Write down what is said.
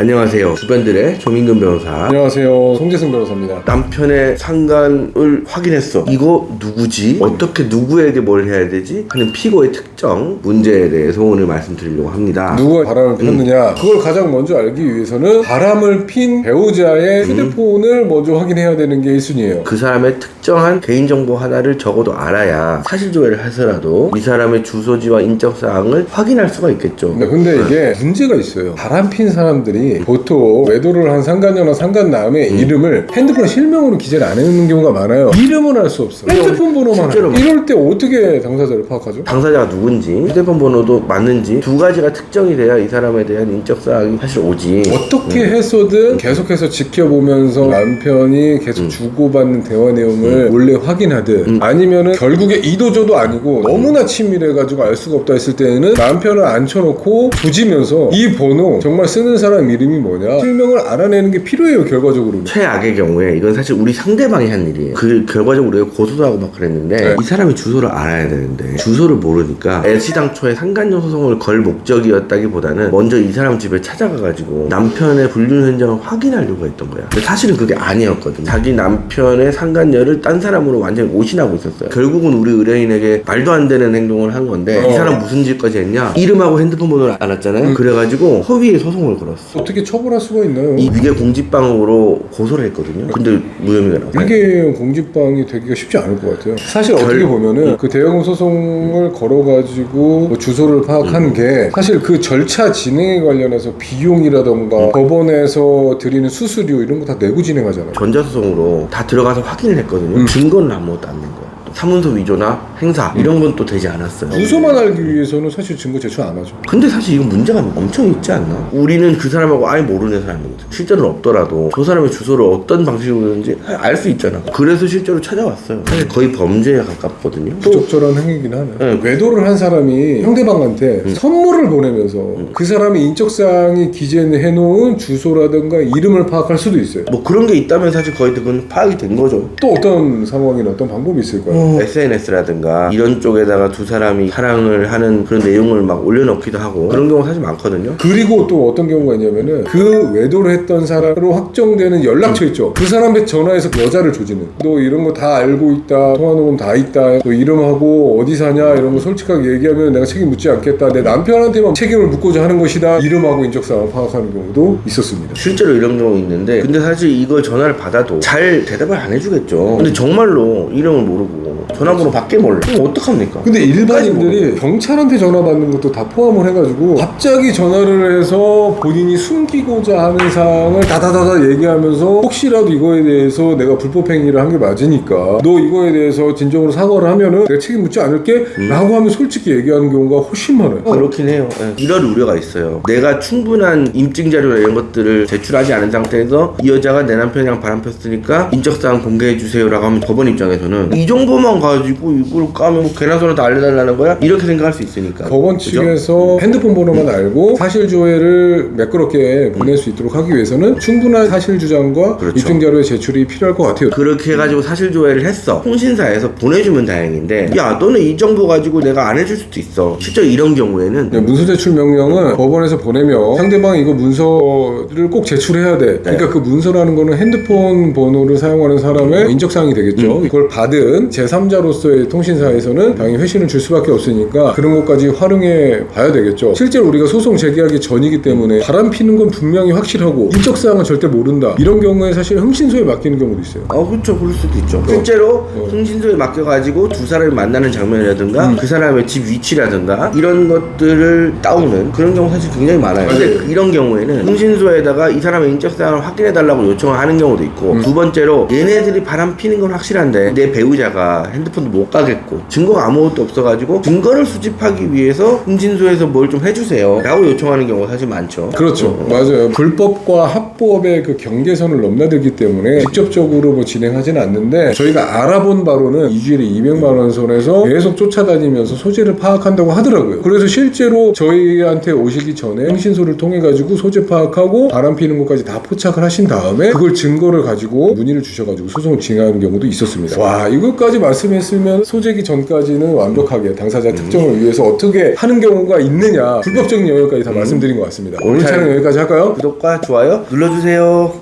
안녕하세요. 주변들의 조민근 변호사. 안녕하세요. 송재승 변호사입니다. 남편의 상간을 확인했어. 이거 누구지? 어떻게 누구에게 뭘 해야 되지? 하는 피고의 특정 문제에 대해서 오늘 말씀드리려고 합니다. 누가 바람을 폈느냐? 그걸 가장 먼저 알기 위해서는 바람을 핀 배우자의 휴대폰을 먼저 확인해야 되는 게 1순위예요. 그 사람의 특정한 개인정보 하나를 적어도 알아야 사실조회를 해서라도 이 사람의 주소지와 인적사항을 확인할 수가 있겠죠. 네, 근데 이게 문제가 있어요. 바람 핀 사람들이 보통 외도를 한 상간녀나 상간남의 이름을 핸드폰 실명으로 기재를 안 해놓는 경우가 많아요. 이름은 알 수 없어. 핸드폰 번호만 실제로 알아. 이럴 때 어떻게 당사자를 파악하죠? 당사자가 누군지, 휴대폰 번호도 맞는지 두 가지가 특정이 돼야 이 사람에 대한 인적사항이 사실 오지. 어떻게 해서든 계속해서 지켜보면서 남편이 계속 주고받는 대화 내용을 몰래 확인하든 아니면은 결국에 이도저도 아니고 너무나 치밀해가지고 알 수가 없다 했을 때는 남편을 앉혀놓고 조지면서 이 번호 정말 쓰는 사람 이름이 뭐냐 실명을 알아내는 게 필요해요. 결과적으로 최악의 경우에 이건 사실 우리 상대방이 한 일이에요. 그 결과적으로 우리가 고소도 하고 막 그랬는데 네. 이 사람이 주소를 알아야 되는데 주소를 모르니까 애시당초에 상간녀 소송을 걸 목적이었다기보다는 먼저 이 사람 집에 찾아가가지고 남편의 불륜 현장을 확인하려고 했던 거야. 근데 사실은 그게 아니었거든. 자기 남편의 상간녀를 딴 사람으로 완전히 오신하고 있었어요. 결국은 우리 의뢰인에게 말도 안 되는 행동을 한 건데 이 사람 무슨 짓까지 했냐? 이름하고 핸드폰 번호를 알았잖아요. 그래가지고 허위의 소송을 걸었어. 어떻게 처벌할 수가 있나요? 이 위계 공직방으로 고소를 했거든요. 근데 무혐의가 나왔어요. 위계 공직방이 되기가 쉽지 않을 것 같아요. 사실 어떻게 보면은 그 대형 소송을 걸어가지고 뭐 주소를 파악한 게 사실 그 절차 진행에 관련해서 비용이라던가 법원에서 드리는 수수료 이런 거 다 내고 진행하잖아요. 전자소송으로 다 들어가서 확인을 했거든요. 증거는 아무것도 안 낸 거야. 또 사문서 위조나 행사 이런 건 또 되지 않았어요. 주소만 알기 위해서는 사실 증거 제출 안 하죠. 근데 사실 이건 문제가 엄청 있지 않나? 우리는 그 사람하고 아예 모르는 사람이거든. 실제로는 없더라도 저 사람의 주소를 어떤 방식으로든지 알 수 있잖아. 그래서 실제로 찾아왔어요. 사실 거의 범죄에 가깝거든요. 또 부적절한 행위긴 하네. 네. 외도를 한 사람이 상대방한테 선물을 보내면서 그 사람의 인적사항이 기재해놓은 주소라든가 이름을 파악할 수도 있어요. 뭐 그런 게 있다면 사실 거의 그건 파악이 된 거죠. 또 어떤 상황이나 어떤 방법이 있을까요? SNS라든가 이런 쪽에다가 두 사람이 사랑을 하는 그런 내용을 막 올려놓기도 하고 그런 경우 사실 많거든요. 그리고 또 어떤 경우가 있냐면은 그 외도를 했던 사람으로 확정되는 연락처 있죠. 그 사람한테 전화해서 여자를 조지는. 너 이런 거 다 알고 있다. 통화녹음 다 있다. 너 이름하고 어디 사냐 이런 거 솔직하게 얘기하면 내가 책임 묻지 않겠다. 내 남편한테만 책임을 묻고자 하는 것이다. 이름하고 인적사항을 파악하는 경우도 있었습니다. 실제로 이런 경우 있는데 근데 사실 이걸 전화를 받아도 잘 대답을 안 해주겠죠. 근데 정말로 이름을 모르고 전화번호 밖에 몰라. 그럼 어떡합니까? 근데 일반인들이 경찰한테 전화 받는 것도 다 포함을 해가지고 갑자기 전화를 해서 본인이 숨기고자 하는 사항을 다다다다 얘기하면서 혹시라도 이거에 대해서 내가 불법행위를 한 게 맞으니까 너 이거에 대해서 진정으로 사과를 하면은 내가 책임 묻지 않을게 라고 하면 솔직히 얘기하는 경우가 훨씬 많아요. 그렇긴 해요. 이럴 우려가 있어요. 내가 충분한 인증 자료나 이런 것들을 제출하지 않은 상태에서 이 여자가 내 남편이랑 바람 폈으니까 인적사항 공개해 주세요라고 하면 법원 입장에서는 이 정보만 가지고 이걸 까면 뭐 개나 소나 다 알려달라는 거야? 이렇게 생각할 수 있으니까. 법원 측에서 핸드폰 번호만 알고 사실조회를 매끄럽게 보낼 수 있도록 하기 위해서는 충분한 사실 주장과 그렇죠. 입증 자료의 제출이 필요할 것 같아요. 그렇게 해가지고 사실조회를 했어. 통신사에서 보내주면 다행인데 야 너는 이 정보 가지고 내가 안 해줄 수도 있어. 실제 이런 경우에는 문서 제출 명령은 법원에서 보내면 상대방이 이거 문서를 꼭 제출해야 돼. 그러니까 그 문서라는 거는 핸드폰 번호를 사용하는 사람의 인적사항이 되겠죠. 그걸 받은 제3자로서의 통신사에서는 당연히 회신을 줄 수밖에 없으니까 그런 것까지 활용해 봐야 되겠죠. 실제로 우리가 소송 제기하기 전이기 때문에 바람 피는 건 분명히 확실하고 인적사항은 절대 모른다. 이런 경우에 사실 흥신소에 맡기는 경우도 있어요. 그렇죠. 그럴 수도 있죠. 실제로 흥신소에 맡겨가지고 두 사람이 만나는 장면이라든가 그 사람의 집 위치라든가 이런 것들을 따오는 그런 경우 사실 굉장히 많아요. 근데 이런 경우에는 흥신소에다가 이 사람의 인적사항을 확인해달라고 요청을 하는 경우도 있고 두 번째로 얘네들이 바람 피는 건 확실한데 내 배우자가 핸드폰도 못 가겠고 증거가 아무것도 없어가지고 증거를 수집하기 위해서 흥신소에서 뭘 좀 해주세요 라고 요청하는 경우가 사실 많죠. 그렇죠. 맞아요. 불법과 합법의 그 경계선을 넘나들기 때문에 직접적으로 뭐 진행하지는 않는데 저희가 알아본 바로는 2주일에 200만 원 선에서 계속 쫓아다니면서 소재를 파악한다고 하더라고요. 그래서 실제로 저희한테 오시기 전에 흥신소를 통해 가지고 소재 파악하고 바람 피는 것까지 다 포착을 하신 다음에 그걸 증거를 가지고 문의를 주셔가지고 소송을 진행하는 경우도 있었습니다. 와, 이것까지 말씀 말씀했으면 소재기 전까지는 완벽하게 당사자 특정을 위해서 어떻게 하는 경우가 있느냐 불법적인 영역까지 다 말씀드린 것 같습니다. 오늘 촬영 여기까지 할까요? 구독과 좋아요 눌러주세요.